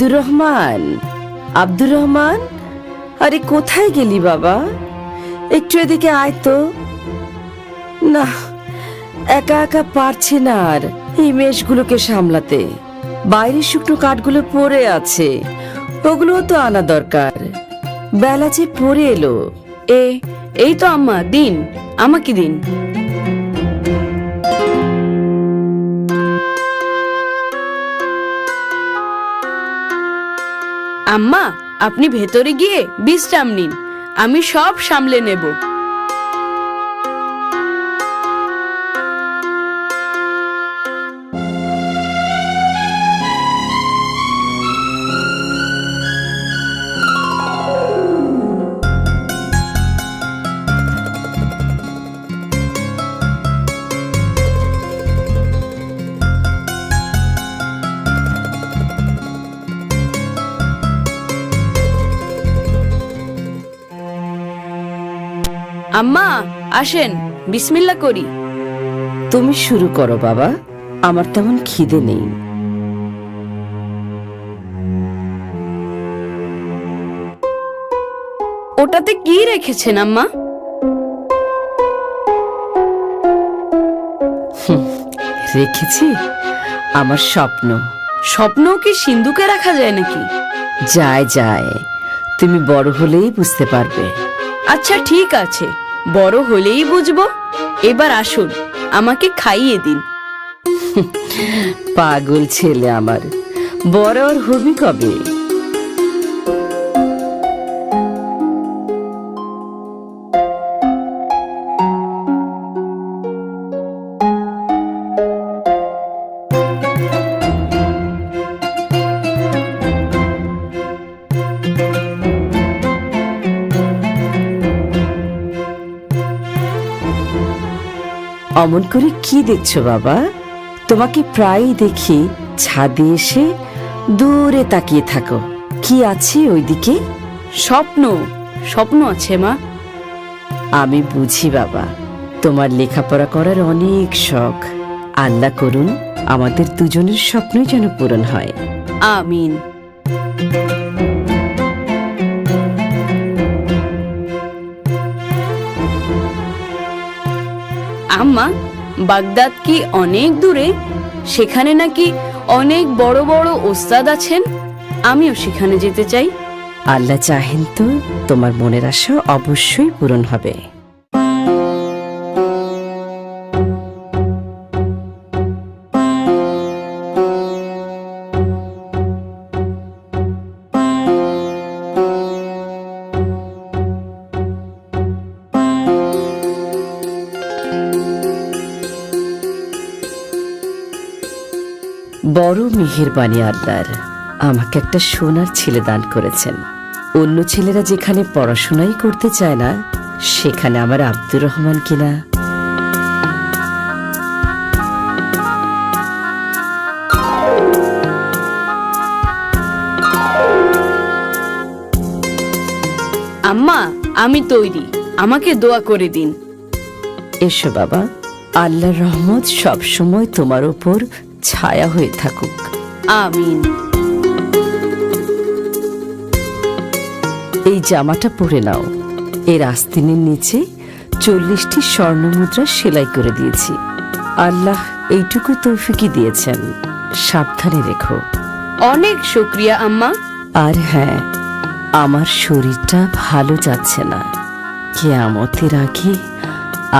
আব্দুর রহমান, আব্দুর রহমান, আরে কোথায় গেলি বাবা? একটু এদিকে আয় তো। না, একা একা পারছি না আর এই মেষগুলোকে সামলাতে। বাইরে শুকনো কাঠগুলো পড়ে আছে, ওগুলোও তো আনা দরকার। বেলা যে পড়ে এলো। এই তো আম্মা, দিন, আমাকে দিন। আম্মা, আপনি ভেতরে গিয়ে বিশ্রাম নিন, আমি সব সামলে নেব। আম্মা আসেন, বিসমিল্লাহ করি। তুমি শুরু করো বাবা, আমার তেমন খিদে নেই। ওটাতে কি রেখেছেন আম্মা? রেখেছি আমার স্বপ্ন। স্বপ্নও কি সিন্ধুকে রাখা যায় নাকি? যায় যায়, তুমি বড় হলেই বুঝতে পারবে। আচ্ছা ঠিক আছে, বড় হলেই বুঝবো। এবার আসুন, আমাকে খাইয়ে দিন। পাগল ছেলে আমার, বড় আর হবি কবে? অমন করে কি দেখছো বাবা? তোমাকে প্রায়ই দেখি ছাদে এসে দূরে তাকিয়ে থাকো। কি আছে ওইদিকে? স্বপ্ন, স্বপ্ন আছে মা। আমি বুঝি বাবা, তোমার লেখাপড়া করার অনেক শখ। আল্লাহ করুন আমাদের দুজনের স্বপ্নই যেন পূরণ হয়। আমিন। আম্মা, বাগদাদ কি অনেক দূরে? সেখানে নাকি অনেক বড় বড় ওস্তাদ আছেন, আমিও সেখানে যেতে চাই। আল্লাহ চাহেন তো তোমার মনের আশা অবশ্যই পূরণ হবে। বড় মেহেরবানি আল্লাহর, আমাকে একটা সোনার ছেলে দান করেছেন। অন্য ছেলেরা যেখানে পড়াশোনাই করতে চায় না, সেখানে আমার আব্দুর রহমান কিনা। আম্মা, আমি তৈরি, আমাকে দোয়া করে দিন। এসো বাবা, আল্লাহর রহমত সবসময় তোমার উপর ছায়া হয়ে থাকুক। আমিন। এই জামাটা পরে নাও, এর আস্তিনের নিচে 40টি স্বর্ণ মুদ্রা সেলাই করে দিয়েছি। আল্লাহ এইটুকু তৌফিকই দিয়েছেন, সাবধানে রেখো। অনেক শুকরিয়া আম্মা। আর হ্যাঁ, আমার শরীরটা ভালো যাচ্ছে না, কিয়ামতের আগে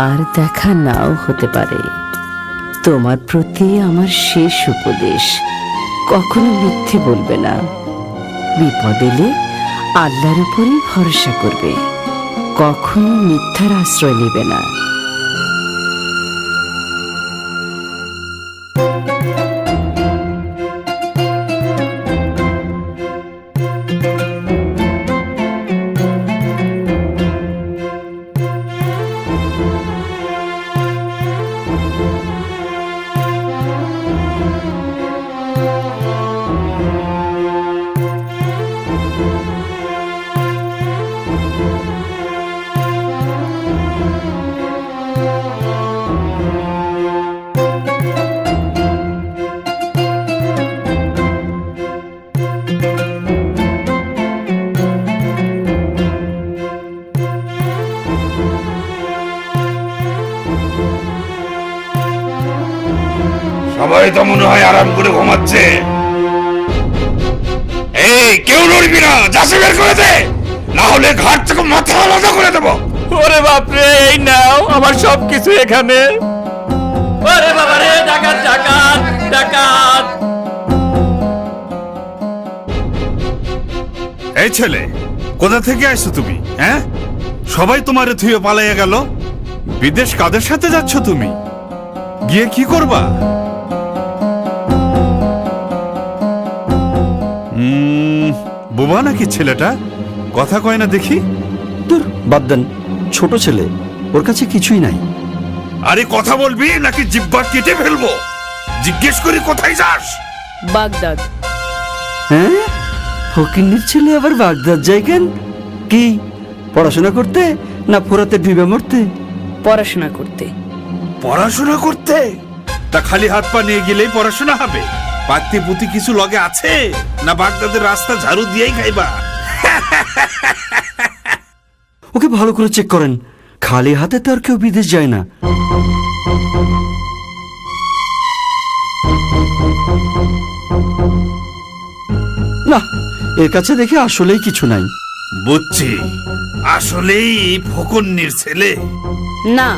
আর দেখা নাও হতে পারে। তোমার প্রতি আমার শেষ উপদেশ, কখনো মিথ্যে বলবে না। বিপদ এলে আল্লাহর উপরই ভরসা করবে, কখনো মিথ্যার আশ্রয় নেবে না। সবাই তো মনে হয় আরাম করে ঘুমাচ্ছে। এই কেউ নড়বি না, যাচ্ছে বের করে দে, না হলে ঘাট থেকে মাথা আলাদা করে দেবো। ওরে বাপরে, এই নাও আমার সবকিছু এখানে। ওরে বাবা রে, ডাকাত ডাকাত ডাকাত! এই ছেলে, কোথা থেকে আসছো তুমি? হ্যাঁ, সবাই তোমারে থুয়ে পালাইয়া গেল। বিদেশ কাদের সাথে যাচ্ছ তুমি? গিয়ে কি করবা? বোবা নাকি ছেলেটা? কথা কয় না দেখি। দূর, বাদ দেন, ছোট ছেলে, ওর কাছে কিছুই নাই। আরে কথা বলবি নাকি জিহ্বা কেটে ফেলবো? জিজ্ঞেস করি কোথায় যাস? বাগদাদ। হ্যাঁ, ফকিন্নির ছেলে আবার বাগদাদ যায় কেন? কি পড়াশোনা করতে, না ফোরাতে ডুবে মরতে? পড়াশোনা করতে। পড়াশোনা করতে? তা খালি হাত পা নিয়ে গেলেই পড়াশোনা হবে? পাত্তি পুতি কিছু লগে আছে, না বাগদাদের রাস্তা ঝাড়ু দিয়েই খাইবা? ওকে ভালো করে চেক করেন, খালি হাতে তো আর কেউ বিদেশ যায় না। না, এর কাছে দেখে আসলেই কিছু নাই। বুঝছি, আসলেই ফকন্নির ছেলে। না,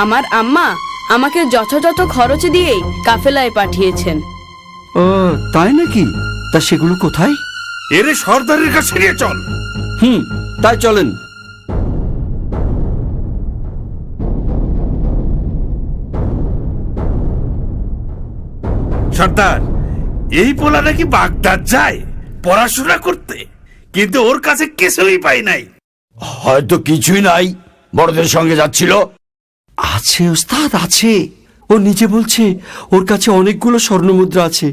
আমার আম্মা আমাকে যথাযথ খরচ দিয়েই কাফেলায় পাঠিয়েছেন। ও তাই নাকি? তা সেগুলো কোথায়? এরে সর্দারের কাছে নিয়ে চল। তাই চলেন। সর্দার, এই পোলা নাকি বাগদাদ যায় পড়াশোনা করতে, কিন্তু ওর কাছে কিছুই পাই নাই। হয়তো কিছুই নাই, বড়দের সঙ্গে যাচ্ছিল। আছে ওস্তাদ, আছে। ও নিজে বলছে ওর কাছে অনেকগুলো স্বর্ণমুদ্রা আছে।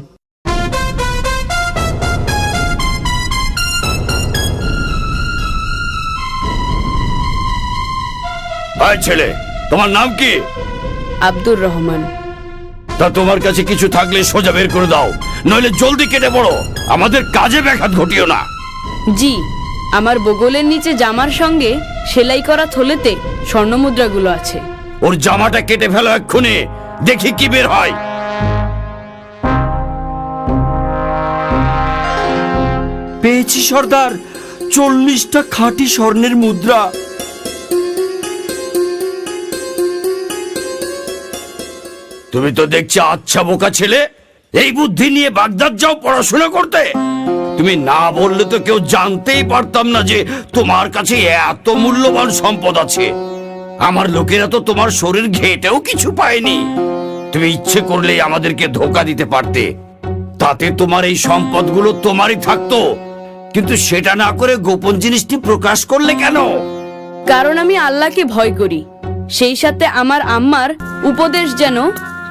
ভাই ছেলে, তোমার নাম কি? আব্দুর রহমান। তা তোমার কাছে কিছু থাকলে সোজা বের করে দাও, নইলে জলদি কেটে পড়ো, আমাদের কাজে ব্যাঘাত ঘটিও না। জি, আমার বগলের নিচে জামার সঙ্গে সেলাই করা থলেতে স্বর্ণমুদ্রাগুলো আছে। ওর জামাটা কেটে ফেলো এক্ষুনি, দেখি কি বের হয়। পেয়েছি সর্দার, 40টা খাঁটি স্বর্ণের মুদ্রা। তুমি তো দেখছি আচ্ছা বোকা ছেলে, এই বুদ্ধি নিয়ে বাগদাদ যাও পড়াশোনা করতে? তুমি না বললে তো কেউ জানতেই পারতাম না যে তোমার কাছে এত মূল্যবান সম্পদ আছে। আমার লোকেরা তো তোমার শরীর ঘেটেও কিছু পায়নি। তুমি ইচ্ছে করলেই আমাদেরকে ধোকা দিতে পারতে, তাতে তোমার এই সম্পদগুলো তোমারই থাকতো। কিন্তু সেটা না করে গোপন জিনিসটি প্রকাশ করলে কেন? কারণ আমি আল্লাহকে ভয় করি, সেই সাথে আমার আম্মার উপদেশ যেন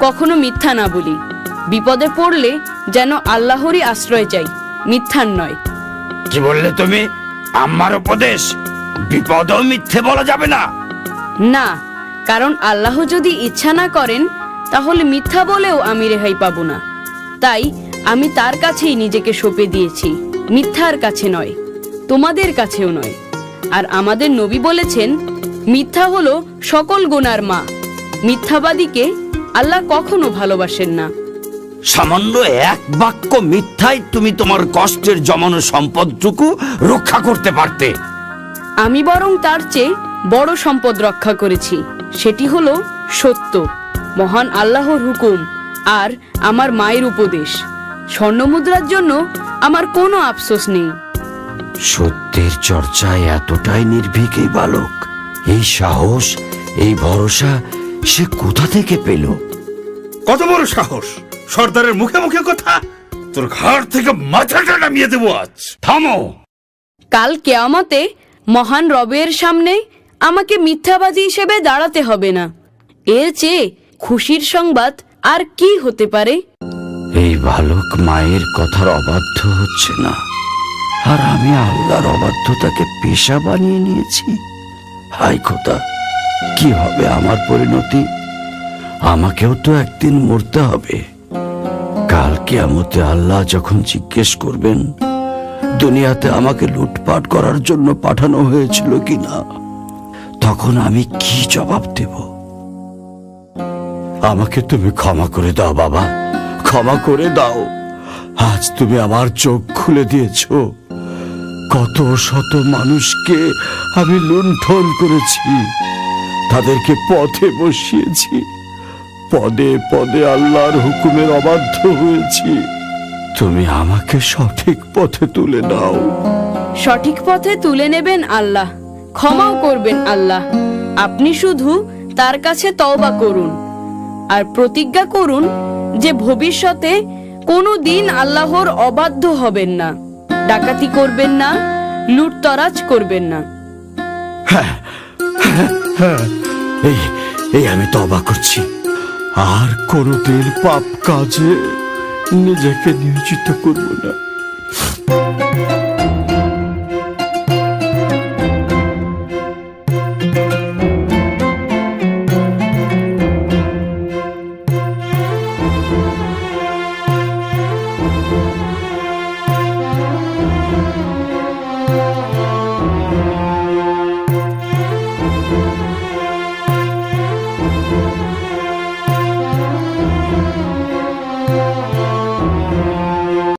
কখনো মিথ্যা না বলি। বিপদে পড়লে যেন আল্লাহরই আশ্রয় চাই, মিথ্যার নয়। কি বললে তুমি? আমার উপদেশ? বিপদও মিথ্যে বলা যাবে না। না, কারণ আল্লাহ যদি ইচ্ছা না করেন তাহলে মিথ্যা বলেও আমি রেহাই পাবো না। তাই আমি তার কাছেই নিজেকে সঁপে দিয়েছি, মিথ্যার কাছে নয়, তোমাদের কাছেও নয়। আর আমাদের নবী বলেছেন, মিথ্যা হলো সকল গুনার মা। মিথ্যাবাদীকে আল্লাহ কখনো ভালোবাসেন না। সামান্য এক বাক্য মিথ্যায় তুমি তোমার কষ্টের জমানো সম্পদটুকু রক্ষা করতে পারতে। আমি বরং তার চেয়ে বড় সম্পদ রক্ষা করেছি, সেটি হলো সত্য, মহান আল্লাহর হুকুম আর আমার মায়ের উপদেশ। স্বর্ণমুদ্রার জন্য আমার কোনো আফসোস নেই। সত্যের চর্চায় এতটাই নির্ভীক এই বালক, এই সাহস, এই ভরসা সে কোথা থেকে পেল? কত বড় সাহস! সর্দারের মুখে মুখে কথা! তোর ঘাড় থেকে মাথাটা নামিয়ে দেবো আজ। থামো! কাল কিয়ামতে মহান রবের সামনে আমাকে মিথ্যাবাদী হিসেবে দাঁড়াতে হবে না। এর চেয়ে খুশির সংবাদ আর কি হতে পারে? এই বালক মায়ের কথার অবাধ্য হচ্ছে না, আর আমি আল্লাহর অবাধ্যতাকে পেশা বানিয়ে নিয়েছি। হায় খোদা, কি হবে আমার পরিণতি? আমাকেও তো একদিন মরতে হবে। কাল কিয়ামতে আল্লাহ যখন জিজ্ঞেস করবেন দুনিয়াতে আমাকে লুটপাট করার জন্য পাঠানো হয়েছিল কিনা, তখন আমি কি জবাব দেব? আমাকে তুমি ক্ষমা করে দাও বাবা, ক্ষমা করে দাও। আজ তুমি আমার চোখ খুলে দিয়েছো। কত শত মানুষকে আমি লুণ্ঠন করেছি, তাদেরকে পথে বসিয়েছি, পদে পদে আল্লাহর হুকুমের অবাধ্য হয়েছি। তুমি আমাকে সঠিক পথে তুলে দাও। সঠিক পথে তুলে নেবেন আল্লাহ, ক্ষমাও করবেন আল্লাহ। আপনি শুধু তার কাছে তওবা করুন আর প্রতিজ্ঞা করুন যে ভবিষ্যতে কোনো দিন আল্লাহর অবাধ্য হবেন না, ডাকাতি করবেন না, লুটতরাজ করবেন না। এই আমি তওবা করছি, আর কোনোদিন পাপ কাজে নিজেকে নিয়োজিত করব না।